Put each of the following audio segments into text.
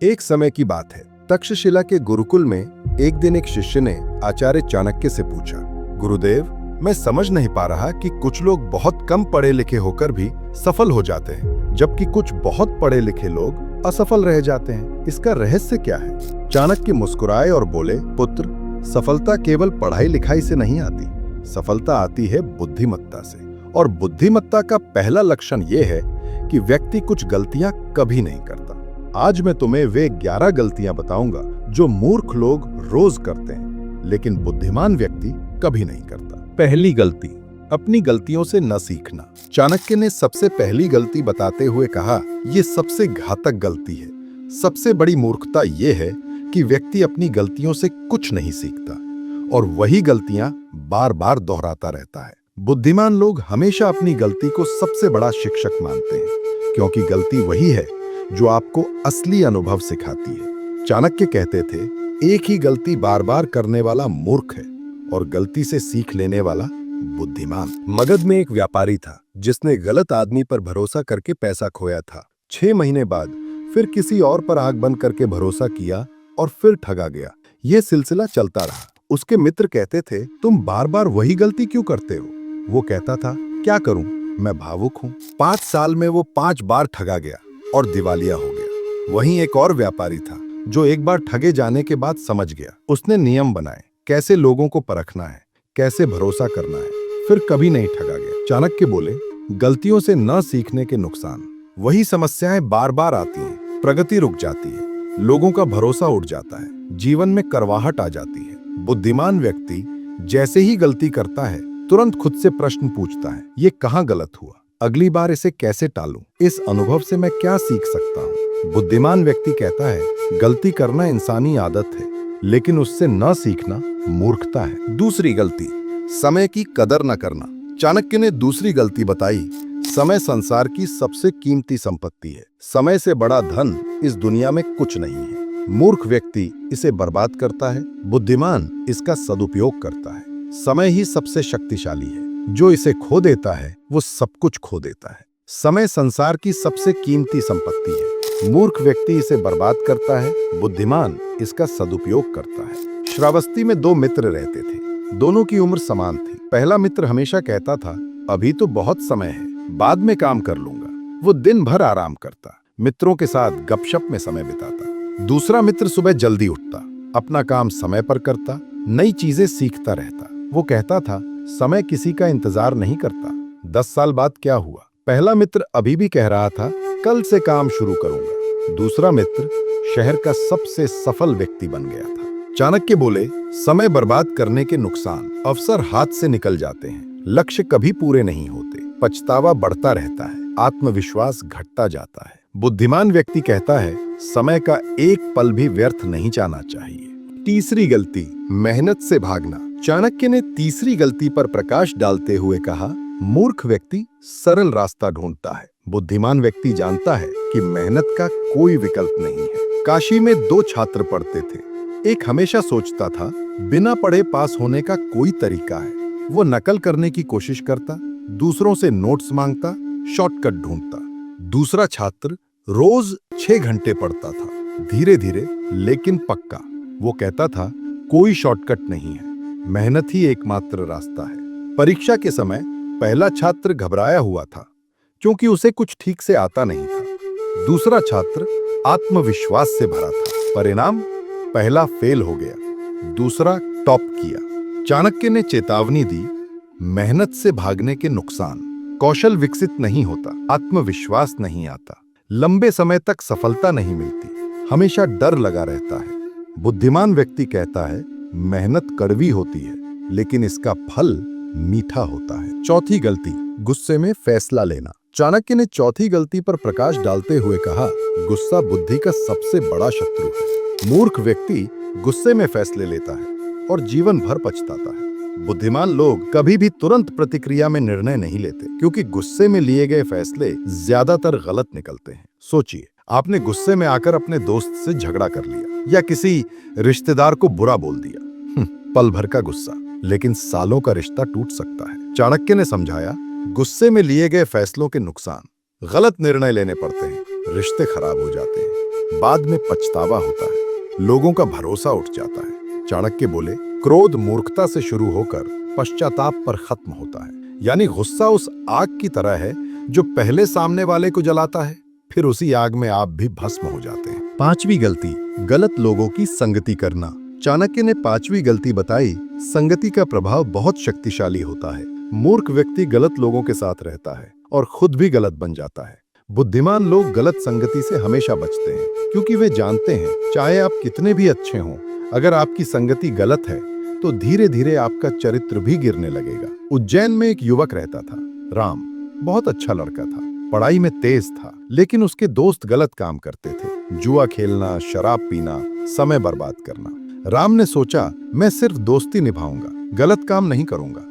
एक समय की बात है। तक्षशिला के गुरुकुल में एक दिन एक शिष्य ने आचार्य चाणक्य से पूछा, गुरुदेव, मैं समझ नहीं पा रहा कि कुछ लोग बहुत कम पढ़े लिखे होकर भी सफल हो जाते हैं, जबकि कुछ बहुत पढ़े लिखे लोग असफल रह जाते हैं। इसका रहस्य क्या है? चाणक्य मुस्कुराए और बोले, पुत्र, सफलता केवल पढ़ाई लिखाई से नहीं आती, सफलता आती है बुद्धिमत्ता से। और बुद्धिमत्ता का पहला लक्षण यह है कि व्यक्ति कुछ गलतियां कभी नहीं करता। आज मैं तुम्हें वे 11 गलतियां बताऊंगा जो मूर्ख लोग रोज करते हैं, लेकिन बुद्धिमान व्यक्ति कभी नहीं करता। पहली गलती, अपनी गलतियों से न सीखना। चाणक्य ने सबसे पहली गलती बताते हुए कहा, यह सबसे घातक गलती है। सबसे बड़ी मूर्खता यह है कि व्यक्ति अपनी गलतियों से कुछ नहीं सीखता और वही गलतियां बार बार दोहराता रहता है। बुद्धिमान लोग हमेशा अपनी गलती को सबसे बड़ा शिक्षक मानते हैं, क्योंकि गलती वही है जो आपको असली अनुभव सिखाती है। चाणक्य कहते थे, एक ही गलती बार बार करने वाला मूर्ख है और गलती से सीख लेने वाला बुद्धिमान। मगध में एक व्यापारी था जिसने गलत आदमी पर भरोसा करके पैसा खोया था। 6 महीने बाद फिर किसी और पर आंख बंद करके भरोसा किया और फिर ठगा गया। यह सिलसिला चलता रहा। उसके मित्र कहते थे, तुम बार बार वही गलती क्यों करते हो? वो कहता था, क्या करूं, मैं भावुक हूं। 5 साल में वो 5 बार ठगा गया और दिवालिया हो गया। वहीं एक और व्यापारी था जो एक बार ठगे जाने के बाद समझ गया। उसने नियम बनाए, कैसे लोगों को परखना है, कैसे भरोसा करना है, फिर कभी नहीं ठगा गया। चाणक्य बोले, गलतियों से न सीखने के नुकसान। वही समस्याएं बार बार आती हैं, प्रगति रुक जाती है, लोगों का भरोसा उठ जाता है, जीवन में करवाहट आ जाती है। बुद्धिमान व्यक्ति जैसे ही गलती करता है तुरंत खुद से प्रश्न पूछता है, ये कहाँ गलत हुआ, अगली बार इसे कैसे टालूं, इस अनुभव से मैं क्या सीख सकता हूँ। बुद्धिमान व्यक्ति कहता है, गलती करना इंसानी आदत है, लेकिन उससे न सीखना मूर्खता है। दूसरी गलती, समय की कदर न करना। चाणक्य ने दूसरी गलती बताई, समय संसार की सबसे कीमती संपत्ति है। समय से बड़ा धन इस दुनिया में कुछ नहीं है। मूर्ख व्यक्ति इसे बर्बाद करता है, बुद्धिमान इसका सदुपयोग करता है। समय ही सबसे शक्तिशाली है, जो इसे खो देता है वो सब कुछ खो देता है। समय संसार की सबसे कीमती संपत्ति है। मूर्ख व्यक्ति इसे बर्बाद करता है, बुद्धिमान इसका सदुपयोग करता है। श्रावस्ती में 2 मित्र रहते थे। दोनों की उम्र समान थी। पहला मित्र हमेशा कहता था, अभी तो बहुत समय है, बाद में काम कर लूंगा। वो दिन भर आराम करता, मित्रों के साथ गपशप में समय बिताता। दूसरा मित्र सुबह जल्दी उठता, अपना काम समय पर करता, नई चीजें सीखता रहता। वो कहता था, समय किसी का इंतजार नहीं करता। 10 साल बाद क्या हुआ? पहला मित्र अभी भी कह रहा था, कल से काम शुरू करूंगा। दूसरा मित्र शहर का सबसे सफल व्यक्ति बन गया था। चाणक्य बोले, समय बर्बाद करने के नुकसान। अवसर हाथ से निकल जाते हैं, लक्ष्य कभी पूरे नहीं होते, पछतावा बढ़ता रहता है, आत्मविश्वास घटता जाता है। बुद्धिमान व्यक्ति कहता है, समय का एक पल भी व्यर्थ नहीं जाना चाहिए। तीसरी गलती, मेहनत से भागना। चाणक्य ने तीसरी गलती पर प्रकाश डालते हुए कहा, मूर्ख व्यक्ति सरल रास्ता ढूंढता है, बुद्धिमान व्यक्ति जानता है कि मेहनत का कोई विकल्प नहीं है। काशी में 2 छात्र पढ़ते थे। एक हमेशा सोचता था, बिना पढ़े पास होने का कोई तरीका है। वो नकल करने की कोशिश करता, दूसरों से नोट्स मांगता, शॉर्टकट ढूंढता। दूसरा छात्र रोज 6 घंटे पढ़ता था, धीरे धीरे लेकिन पक्का। वो कहता था, कोई शॉर्टकट नहीं है, मेहनत ही एकमात्र रास्ता है। परीक्षा के समय पहला छात्र घबराया हुआ था, क्योंकि उसे कुछ ठीक से आता नहीं था। दूसरा छात्र आत्मविश्वास से भरा था। परिणाम, पहला फेल हो गया, दूसरा टॉप किया। चाणक्य ने चेतावनी दी, मेहनत से भागने के नुकसान। कौशल विकसित नहीं होता, आत्मविश्वास नहीं आता, लंबे समय तक सफलता नहीं मिलती, हमेशा डर लगा रहता है। बुद्धिमान व्यक्ति कहता है, मेहनत कड़वी होती है, लेकिन इसका फल मीठा होता है। चौथी गलती, गुस्से में फैसला लेना। चाणक्य ने चौथी गलती पर प्रकाश डालते हुए कहा, गुस्सा बुद्धि का सबसे बड़ा शत्रु है। मूर्ख व्यक्ति गुस्से में फैसले लेता है और जीवन भर पछताता है। बुद्धिमान लोग कभी भी तुरंत प्रतिक्रिया में निर्णय नहीं लेते, क्योंकि गुस्से में लिए गए फैसले ज्यादातर गलत निकलते हैं। सोचिए, आपने गुस्से में आकर अपने दोस्त से झगड़ा कर लिया या किसी रिश्तेदार को बुरा बोल दिया। पल भर का गुस्सा, लेकिन सालों का रिश्ता टूट सकता है। चाणक्य ने समझाया, गुस्से में लिए गए फैसलों के नुकसान, गलत निर्णय लेने पड़ते हैं, रिश्ते खराब हो जाते हैं, बाद में पछतावा होता है, लोगों का भरोसा उठ जाता है। चाणक्य बोले, क्रोध मूर्खता से शुरू होकर पश्चाताप पर खत्म होता है। यानी गुस्सा उस आग की तरह है जो पहले सामने वाले को जलाता है, फिर उसी आग में आप भी भस्म हो जाते हैं। पांचवी गलती, गलत लोगों की संगति करना। चाणक्य ने पांचवी गलती बताई, संगति का प्रभाव बहुत शक्तिशाली होता है। मूर्ख व्यक्ति गलत लोगों के साथ रहता है और खुद भी गलत बन जाता है। बुद्धिमान लोग गलत संगति से हमेशा बचते हैं, क्योंकि वे जानते हैं चाहे आप कितने भी अच्छे हों, अगर आपकी संगति गलत है तो धीरे धीरे आपका चरित्र भी गिरने लगेगा। उज्जैन में एक युवक रहता था, राम। बहुत अच्छा लड़का था, पढ़ाई में तेज था, लेकिन उसके दोस्त गलत काम करते थे। जुआ खेलना, शराब पीना, समय बर्बाद करना। राम ने सोचा, मैं सिर्फ दोस्ती निभाऊंगा, गलत काम नहीं करूंगा।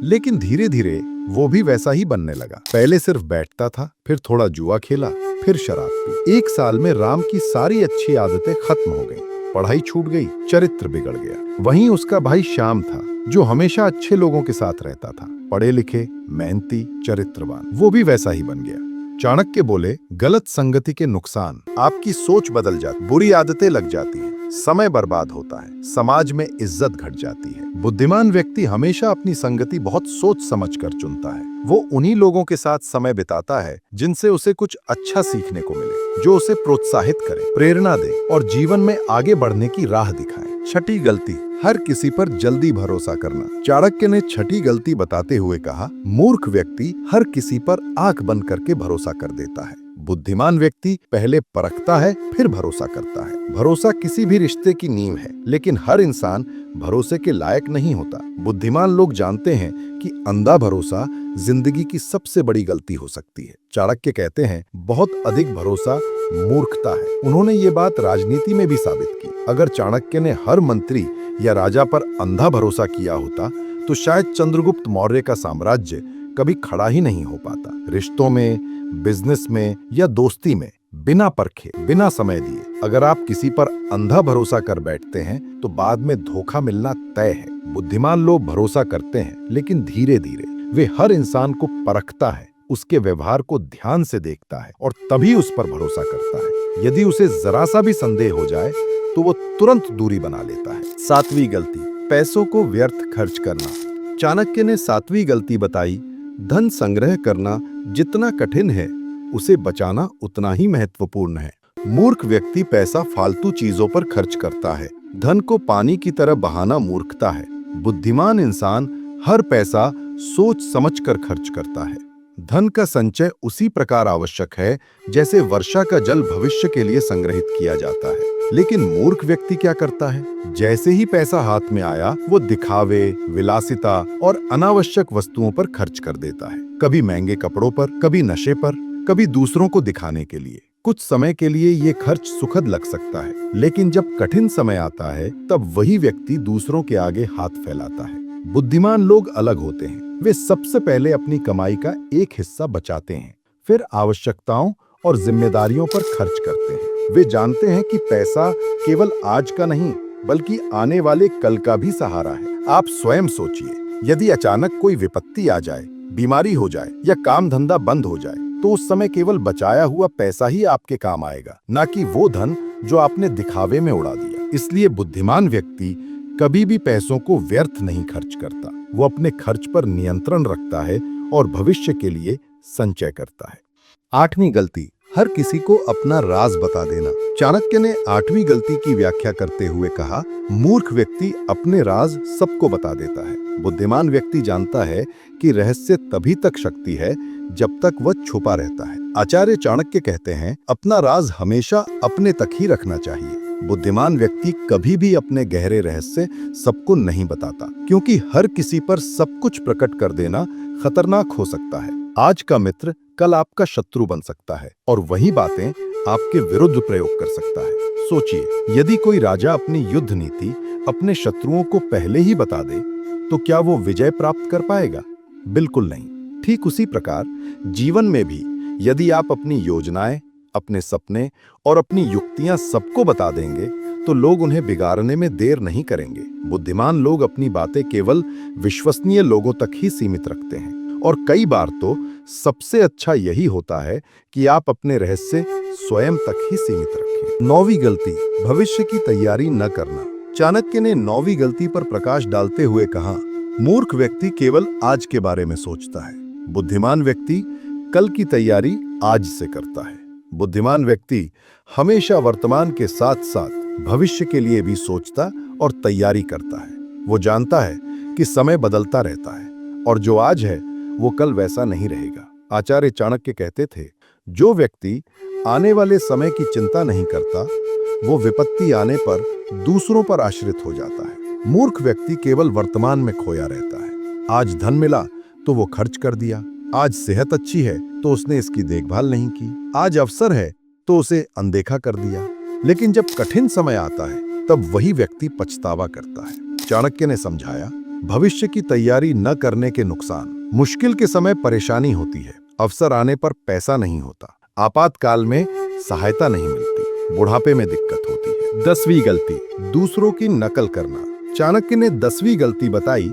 लेकिन धीरे धीरे वो भी वैसा ही बनने लगा। पहले सिर्फ बैठता था, फिर थोड़ा जुआ खेला, फिर शराब पी। 1 साल में राम की सारी अच्छी आदतें खत्म हो गईं। पढ़ाई छूट गई, चरित्र बिगड़ गया। वहीं उसका भाई श्याम था, जो हमेशा अच्छे लोगों के साथ रहता था, पढ़े लिखे, मेहनती, चरित्रवान। वो भी वैसा ही बन गया। चाणक्य बोले, गलत संगति के नुकसान, आपकी सोच बदल जाती, बुरी आदतें लग जाती हैं, समय बर्बाद होता है, समाज में इज्जत घट जाती है। बुद्धिमान व्यक्ति हमेशा अपनी संगति बहुत सोच समझ कर चुनता है। वो उन्हीं लोगों के साथ समय बिताता है जिनसे उसे कुछ अच्छा सीखने को मिले, जो उसे प्रोत्साहित करे, प्रेरणा दे और जीवन में आगे बढ़ने की राह दिखाए। छठी गलती, हर किसी पर जल्दी भरोसा करना। चाणक्य ने छठी गलती बताते हुए कहा, मूर्ख व्यक्ति हर किसी पर आंख बंद करके भरोसा कर देता है। बुद्धिमान व्यक्ति पहले परखता है, फिर भरोसा करता है। भरोसा किसी भी रिश्ते की नींव है, लेकिन हर इंसान भरोसे के लायक नहीं होता। बुद्धिमान लोग जानते हैं कि अंधा भरोसा जिंदगी की सबसे बड़ी गलती हो सकती है। चाणक्य कहते हैं, बहुत अधिक भरोसा मूर्खता है। उन्होंने ये बात राजनीति में भी साबित की। अगर चाणक्य ने हर मंत्री या राजा पर अंधा भरोसा किया होता तो शायद चंद्रगुप्त मौर्य का साम्राज्य कभी खड़ा ही नहीं हो पाता। रिश्तों में, बिजनेस में या दोस्ती में बिना परखे, बिना समय दिए अगर आप किसी पर अंधा भरोसा कर बैठते हैं तो बाद में धोखा मिलना तय है। बुद्धिमान लोग भरोसा करते हैं, लेकिन धीरे धीरे। वे हर इंसान को परखता है, उसके व्यवहार को ध्यान से देखता है और तभी उस पर भरोसा करता है। यदि उसे जरा सा भी संदेह हो जाए तो वो तुरंत दूरी बना लेता है। 7वीं गलती, पैसों को व्यर्थ खर्च करना। चाणक्य ने 7वीं गलती बताई, धन संग्रह करना जितना कठिन है, उसे बचाना उतना ही महत्वपूर्ण है। मूर्ख व्यक्ति पैसा फालतू चीजों पर खर्च करता है। धन को पानी की तरह बहाना मूर्खता है। बुद्धिमान इंसान हर पैसा सोच समझकर खर्च करता है। धन का संचय उसी प्रकार आवश्यक है जैसे वर्षा का जल भविष्य के लिए संग्रहित किया जाता है। लेकिन मूर्ख व्यक्ति क्या करता है? जैसे ही पैसा हाथ में आया, वो दिखावे, विलासिता और अनावश्यक वस्तुओं पर खर्च कर देता है। कभी महंगे कपड़ों पर, कभी नशे पर, कभी दूसरों को दिखाने के लिए। कुछ समय के लिए ये खर्च सुखद लग सकता है, लेकिन जब कठिन समय आता है तब वही व्यक्ति दूसरों के आगे हाथ फैलाता है। बुद्धिमान लोग अलग होते हैं। वे सबसे पहले अपनी कमाई का एक हिस्सा बचाते हैं, फिर आवश्यकताओं और जिम्मेदारियों पर खर्च करते हैं। वे जानते हैं कि पैसा केवल आज का नहीं, बल्कि आने वाले कल का भी सहारा है। आप स्वयं सोचिए, यदि अचानक कोई विपत्ति आ जाए, बीमारी हो जाए या काम धंधा बंद हो जाए, तो उस समय केवल बचाया हुआ पैसा ही आपके काम आएगा, ना कि वो धन जो आपने दिखावे में उड़ा दिया। इसलिए बुद्धिमान व्यक्ति कभी भी पैसों को व्यर्थ नहीं खर्च करता। वो अपने खर्च पर नियंत्रण रखता है और भविष्य के लिए संचय करता है। 8वीं गलती, हर किसी को अपना राज बता देना। चाणक्य ने 8वीं गलती की व्याख्या करते हुए कहा, मूर्ख व्यक्ति अपने राज सबको बता देता है। बुद्धिमान व्यक्ति जानता है कि रहस्य तभी तक शक्ति है जब तक वह छुपा रहता है। आचार्य चाणक्य कहते हैं, अपना राज हमेशा अपने तक ही रखना चाहिए। बुद्धिमान व्यक्ति कभी भी अपने गहरे रहस्य सबको नहीं बताता, क्योंकि हर किसी पर सब कुछ प्रकट कर देना खतरनाक हो सकता है। आज का मित्र कल आपका शत्रु बन सकता है और वही बातें आपके विरुद्ध प्रयोग कर सकता है। सोचिए, यदि कोई राजा अपनी युद्ध नीति अपने शत्रुओं को पहले ही बता दे तो क्या वो विजय प्राप्त कर पाएगा? बिल्कुल नहीं। ठीक उसी प्रकार जीवन में भी यदि आप अपनी योजनाएं, अपने सपने और अपनी युक्तियां सबको बता देंगे तो लोग उन्हें बिगाड़ने में देर नहीं करेंगे। बुद्धिमान लोग अपनी बातें केवल विश्वसनीय लोगों तक ही सीमित रखते हैं और कई बार तो सबसे अच्छा यही होता है कि आप अपने रहस्य स्वयं तक ही सीमित रखें। नौवीं गलती, भविष्य की तैयारी न करना। चाणक्य ने नौवीं गलती पर प्रकाश डालते हुए कहा, मूर्ख व्यक्ति केवल आज के बारे में सोचता है, बुद्धिमान व्यक्ति कल की तैयारी आज से करता है। बुद्धिमान व्यक्ति हमेशा वर्तमान के साथ साथ भविष्य के लिए भी सोचता और तैयारी करता है। वो जानता है कि समय बदलता रहता है और जो आज है वो कल वैसा नहीं रहेगा। आचार्य चाणक्य कहते थे, जो व्यक्ति आने वाले समय की चिंता नहीं करता, वो विपत्ति आने पर दूसरों पर आश्रित हो जाता है। मूर्ख व्यक्ति केवल वर्तमान में खोया रहता है। आज धन मिला तो वो खर्च कर दिया, आज सेहत अच्छी है तो उसने इसकी देखभाल नहीं की, आज अवसर है तो उसे अनदेखा कर दिया। लेकिन जब कठिन समय आता है तब वही व्यक्ति पछतावा करता है। चाणक्य ने समझाया, भविष्य की तैयारी न करने के नुकसान। मुश्किल के समय परेशानी होती है, अवसर आने पर पैसा नहीं होता, आपातकाल में सहायता नहीं मिलती, बुढ़ापे में दिक्कत होती है। 10वीं गलती, दूसरों की नकल करना। चाणक्य ने 10वीं गलती बताई,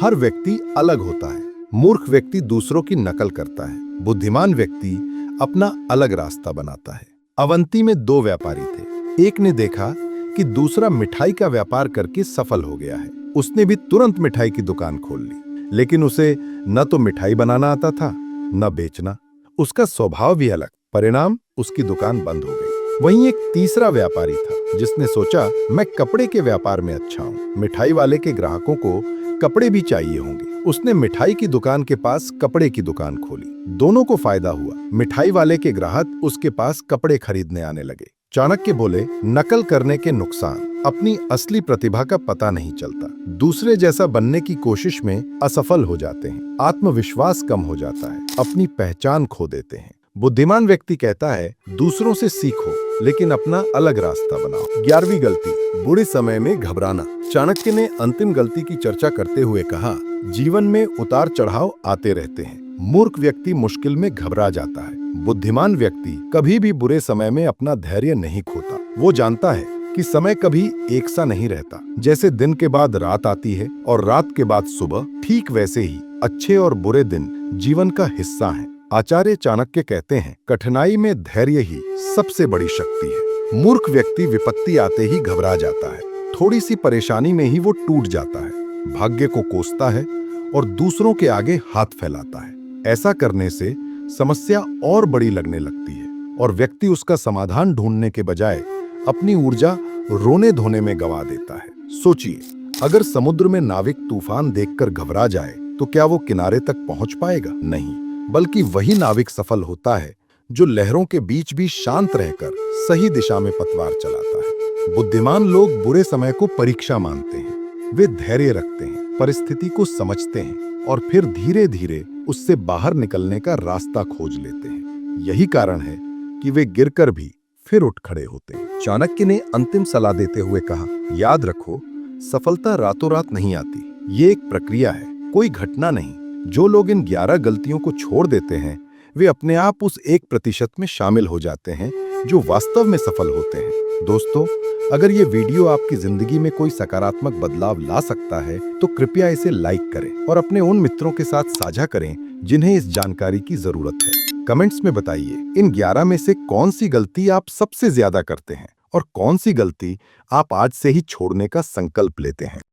हर व्यक्ति अलग होता है। मूर्ख व्यक्ति दूसरों की नकल करता है, बुद्धिमान व्यक्ति अपना अलग रास्ता बनाता है। अवंती में 2 व्यापारी थे। एक ने देखा कि दूसरा मिठाई का व्यापार करके सफल हो गया है। उसने भी तुरंत मिठाई की दुकान खोल ली, लेकिन उसे न तो मिठाई बनाना आता था न बेचना। उसका स्वभाव भी अलग, परिणाम उसकी दुकान बंद हो गई। वहीं एक तीसरा व्यापारी था जिसने सोचा, मैं कपड़े के व्यापार में अच्छा हूँ, मिठाई वाले के ग्राहकों को कपड़े भी चाहिए होंगे। उसने मिठाई की दुकान के पास कपड़े की दुकान खोली। दोनों को फायदा हुआ, मिठाई वाले के ग्राहक उसके पास कपड़े खरीदने आने लगे। चाणक्य बोले, नकल करने के नुकसान, अपनी असली प्रतिभा का पता नहीं चलता, दूसरे जैसा बनने की कोशिश में असफल हो जाते हैं, आत्मविश्वास कम हो जाता है, अपनी पहचान खो देते हैं। बुद्धिमान व्यक्ति कहता है, दूसरों से सीखो लेकिन अपना अलग रास्ता बनाओ। 11वीं गलती, बुरे समय में घबराना। चाणक्य ने अंतिम गलती की चर्चा करते हुए कहा, जीवन में उतार चढ़ाव आते रहते हैं। मूर्ख व्यक्ति मुश्किल में घबरा जाता है, बुद्धिमान व्यक्ति कभी भी बुरे समय में अपना धैर्य नहीं खोता। वो जानता है कि समय कभी एक सा नहीं रहता। जैसे दिन के बाद रात आती है और रात के बाद सुबह, ठीक वैसे ही अच्छे और बुरे दिन जीवन का हिस्सा हैं। आचार्य चाणक्य कहते हैं, कठिनाई में धैर्य ही सबसे बड़ी शक्ति है। मूर्ख व्यक्ति विपत्ति आते ही घबरा जाता है, थोड़ी सी परेशानी में ही वो टूट जाता है, भाग्य को कोसता है और दूसरों के आगे हाथ फैलाता है। ऐसा करने से समस्या और बड़ी लगने लगती है और व्यक्ति उसका समाधान ढूंढने के बजाय अपनी ऊर्जा रोने धोने में गंवा देता है। सोचिए, अगर समुद्र में नाविक तूफान देखकर घबरा जाए तो क्या वो किनारे तक पहुंच पाएगा? नहीं, बल्कि वही नाविक सफल होता है जो लहरों के बीच भी शांत रहकर सही दिशा में पतवार चलाता है। बुद्धिमान लोग बुरे समय को परीक्षा मानते हैं, वे धैर्य रखते हैं, परिस्थिति को समझते हैं और फिर धीरे धीरे उससे बाहर निकलने का रास्ता खोज लेते हैं। यही कारण है कि वे गिरकर भी फिर उठ खड़े होते हैं। चाणक्य ने अंतिम सलाह देते हुए कहा, याद रखो, सफलता रातों रात नहीं आती, ये एक प्रक्रिया है, कोई घटना नहीं। जो लोग इन 11 गलतियों को छोड़ देते हैं वे अपने आप उस 1% में शामिल हो जाते हैं जो वास्तव में सफल होते हैं। दोस्तों, अगर ये वीडियो आपकी जिंदगी में कोई सकारात्मक बदलाव ला सकता है तो कृपया इसे लाइक करें और अपने उन मित्रों के साथ साझा करें जिन्हें इस जानकारी की जरूरत है। कमेंट्स में बताइए, इन 11 में से कौन सी गलती आप सबसे ज्यादा करते हैं और कौन सी गलती आप आज से ही छोड़ने का संकल्प लेते हैं।